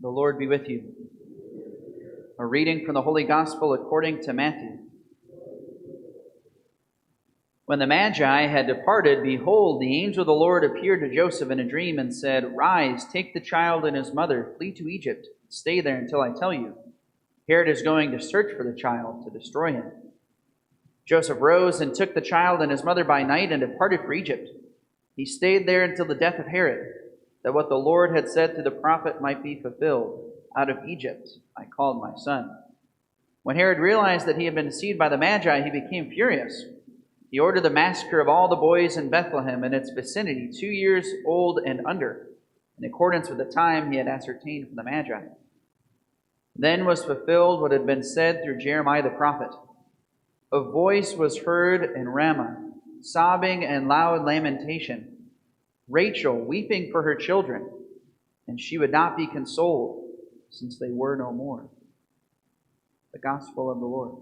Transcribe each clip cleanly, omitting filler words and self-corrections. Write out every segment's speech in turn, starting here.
The Lord be with you. A reading from the Holy Gospel according to Matthew. When the Magi had departed, behold, the angel of the Lord appeared to Joseph in a dream and said, "Rise, take the child and his mother, flee to Egypt. Stay there until I tell you. Herod is going to search for the child to destroy him." Joseph rose and took the child and his mother by night and departed for Egypt. He stayed there until the death of Herod, that what the Lord had said to the prophet might be fulfilled. "Out of Egypt I called my son." When Herod realized that he had been deceived by the Magi, he became furious. He ordered the massacre of all the boys in Bethlehem and its vicinity, 2 years old and under, in accordance with the time he had ascertained from the Magi. Then was fulfilled what had been said through Jeremiah the prophet. A voice was heard in Ramah, sobbing and loud lamentation, Rachel weeping for her children, and she would not be consoled, since they were no more. The Gospel of the Lord.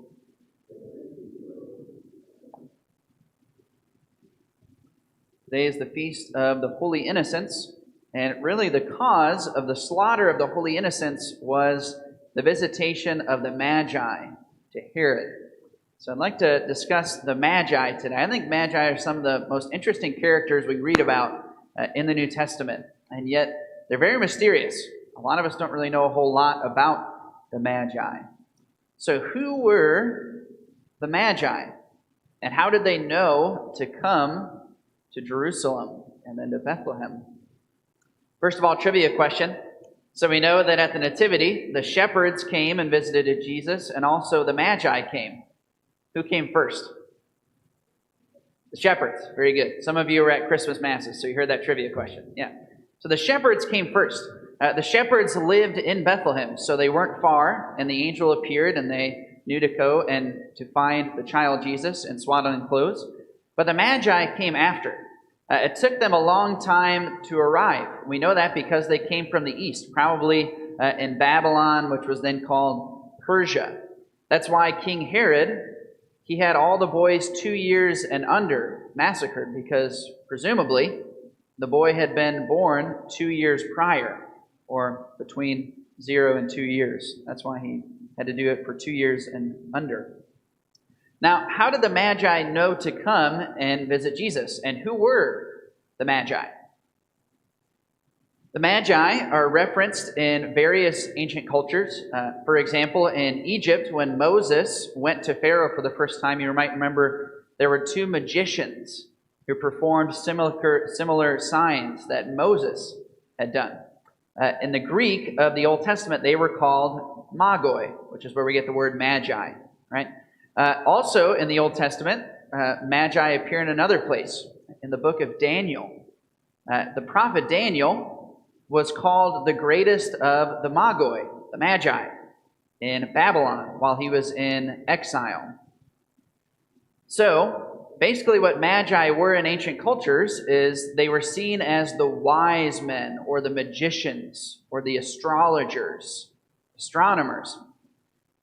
Today is the feast of the Holy Innocents, and really the cause of the slaughter of the Holy Innocents was the visitation of the Magi to Herod. So I'd like to discuss the Magi today. I think Magi are some of the most interesting characters we read about in the New Testament, and yet they're very mysterious. A lot of us don't really know a whole lot about the Magi. So who were the Magi, and how did they know to come to Jerusalem and then to Bethlehem? First of all, trivia question. So we know that at the Nativity, the shepherds came and visited Jesus, and also the Magi came. Who came first? The shepherds. Very good. Some of you were at Christmas masses, so you heard that trivia question. Yeah. So the shepherds came first. The shepherds lived in Bethlehem, so they weren't far, and the angel appeared, and they knew to go and to find the child Jesus in swaddling clothes. But the Magi came after. It took them a long time to arrive. We know that because they came from the east, probably in Babylon, which was then called Persia. That's why King Herod, he had all the boys 2 years and under massacred, because presumably the boy had been born 2 years prior, or between 0 and 2 years. That's why he had to do it for 2 years and under. Now, how did the Magi know to come and visit Jesus? And who were the Magi? The Magi are referenced in various ancient cultures. For example, in Egypt, when Moses went to Pharaoh for the first time, you might remember there were 2 magicians who performed similar signs that Moses had done. In the Greek of the Old Testament, they were called magoi, which is where we get the word magi, right? Also, in the Old Testament, Magi appear in another place, in the book of Daniel. The prophet Daniel was called the greatest of the magoi, the Magi, in Babylon while he was in exile. So, basically what Magi were in ancient cultures is they were seen as the wise men, or the magicians, or the astrologers, astronomers.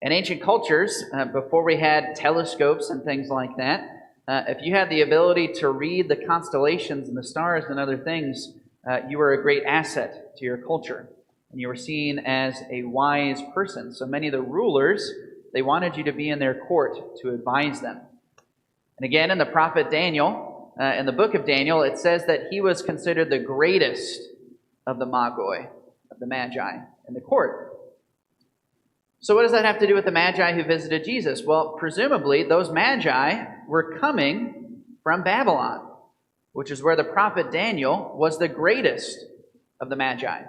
In ancient cultures, before we had telescopes and things like that, if you had the ability to read the constellations and the stars and other things, you were a great asset to your culture. And you were seen as a wise person. So many of the rulers, they wanted you to be in their court to advise them. And again, in the prophet Daniel, in the book of Daniel, it says that he was considered the greatest of the magoi, of the Magi, in the court. So what does that have to do with the Magi who visited Jesus? Well, presumably, those Magi were coming from Babylon, which is where the prophet Daniel was the greatest of the Magi.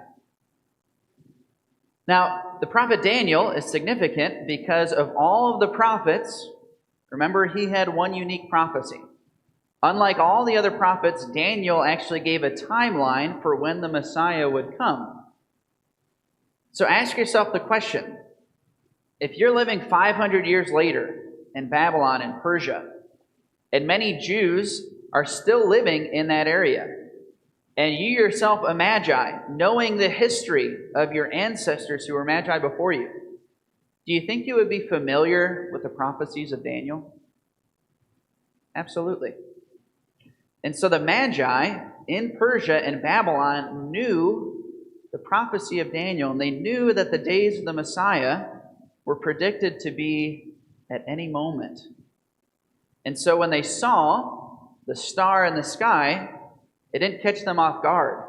Now, the prophet Daniel is significant because of all of the prophets. Remember, he had one unique prophecy. Unlike all the other prophets, Daniel actually gave a timeline for when the Messiah would come. So ask yourself the question, if you're living 500 years later in Babylon and Persia, and many Jews are still living in that area, and you yourself a Magi, knowing the history of your ancestors who were Magi before you, do you think you would be familiar with the prophecies of Daniel? Absolutely. And so the Magi in Persia and Babylon knew the prophecy of Daniel, and they knew that the days of the Messiah were predicted to be at any moment. And so when they saw the star in the sky, it didn't catch them off guard.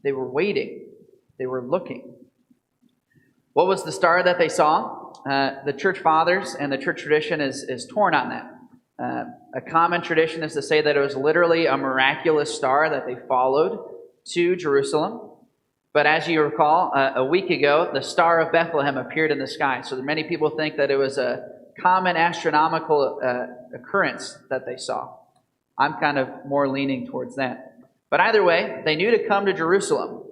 They were waiting. They were looking. What was the star that they saw? The church fathers and the church tradition is torn on that. A common tradition is to say that it was literally a miraculous star that they followed to Jerusalem. But as you recall, a week ago, the Star of Bethlehem appeared in the sky. So many people think that it was a common astronomical occurrence that they saw. I'm kind of more leaning towards that. But either way, they knew to come to Jerusalem.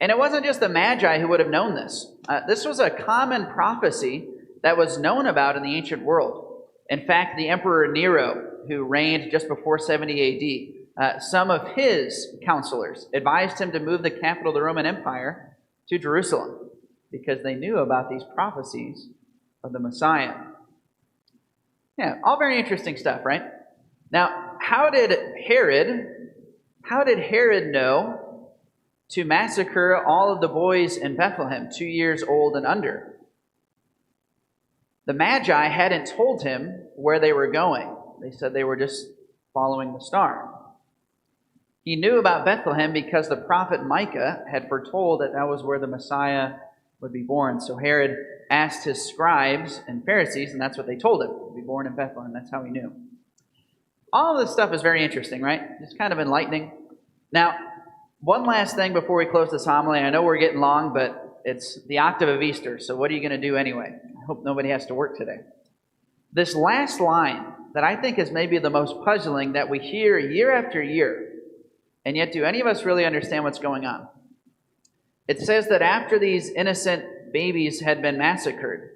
And it wasn't just the Magi who would have known this. This was a common prophecy that was known about in the ancient world. In fact, the Emperor Nero, who reigned just before 70 AD, some of his counselors advised him to move the capital of the Roman Empire to Jerusalem because they knew about these prophecies of the Messiah. Yeah, all very interesting stuff, right? Now, how did Herod know to massacre all of the boys in Bethlehem, 2 years old and under? The Magi hadn't told him where they were going. They said they were just following the star. He knew about Bethlehem because the prophet Micah had foretold that that was where the Messiah would be born. So Herod asked his scribes and Pharisees, and that's what they told him. He'd be born in Bethlehem. That's how he knew. All of this stuff is very interesting, right? It's kind of enlightening. Now, one last thing before we close this homily. I know we're getting long, but it's the octave of Easter, so what are you going to do anyway? I hope nobody has to work today. This last line that I think is maybe the most puzzling that we hear year after year, and yet do any of us really understand what's going on? It says that after these innocent babies had been massacred,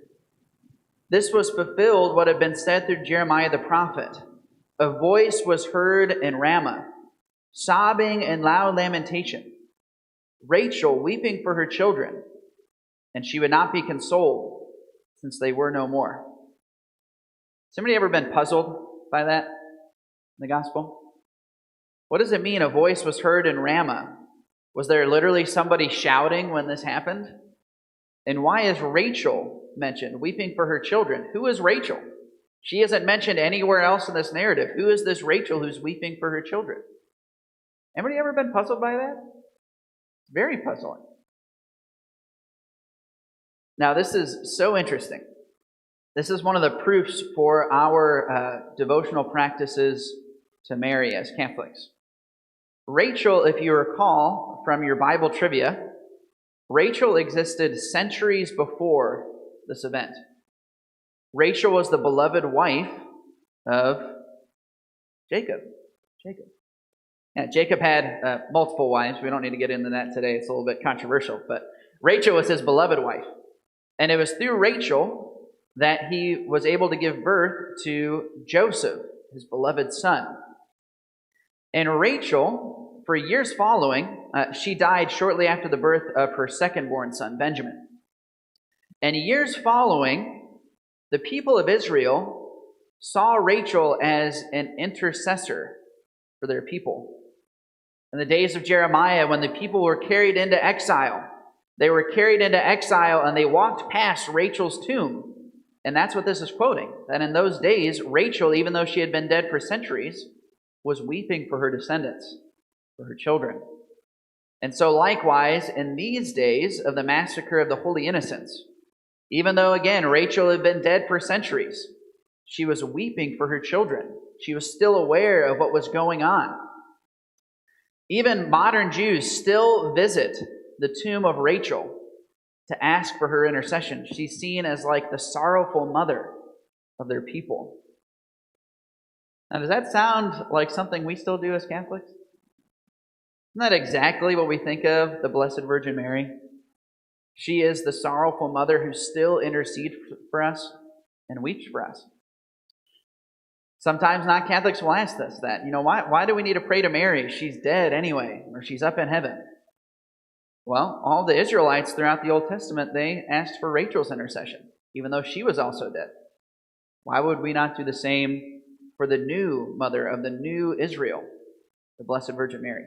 this was fulfilled what had been said through Jeremiah the prophet. A voice was heard in Ramah, sobbing and loud lamentation, Rachel weeping for her children, and she would not be consoled, since they were no more. Somebody ever been puzzled by that in the gospel? What does it mean a voice was heard in Ramah? Was there literally somebody shouting when this happened? And why is Rachel mentioned, weeping for her children? Who is Rachel? She isn't mentioned anywhere else in this narrative. Who is this Rachel who's weeping for her children? Anybody ever been puzzled by that? Very puzzling. Now, this is so interesting. This is one of the proofs for our devotional practices to Mary as Catholics. Rachel, if you recall from your Bible trivia, Rachel existed centuries before this event. Rachel was the beloved wife of Jacob. Yeah, Jacob had multiple wives. We don't need to get into that today. It's a little bit controversial. But Rachel was his beloved wife. And it was through Rachel that he was able to give birth to Joseph, his beloved son. And Rachel, for years following, she died shortly after the birth of her second-born son, Benjamin. And years following, the people of Israel saw Rachel as an intercessor for their people. In the days of Jeremiah, when the people were carried into exile, they were carried into exile and they walked past Rachel's tomb. And that's what this is quoting. That in those days, Rachel, even though she had been dead for centuries, was weeping for her descendants, for her children. And so likewise, in these days of the massacre of the Holy Innocents, even though, again, Rachel had been dead for centuries, she was weeping for her children. She was still aware of what was going on. Even modern Jews still visit the tomb of Rachel to ask for her intercession. She's seen as like the sorrowful mother of their people. Now, does that sound like something we still do as Catholics? Isn't that exactly what we think of the Blessed Virgin Mary? She is the sorrowful mother who still intercedes for us and weeps for us. Sometimes non-Catholics will ask us that. Why do we need to pray to Mary? She's dead anyway, or she's up in heaven. Well, all the Israelites throughout the Old Testament, they asked for Rachel's intercession, even though she was also dead. Why would we not do the same for the new mother of the new Israel, the Blessed Virgin Mary?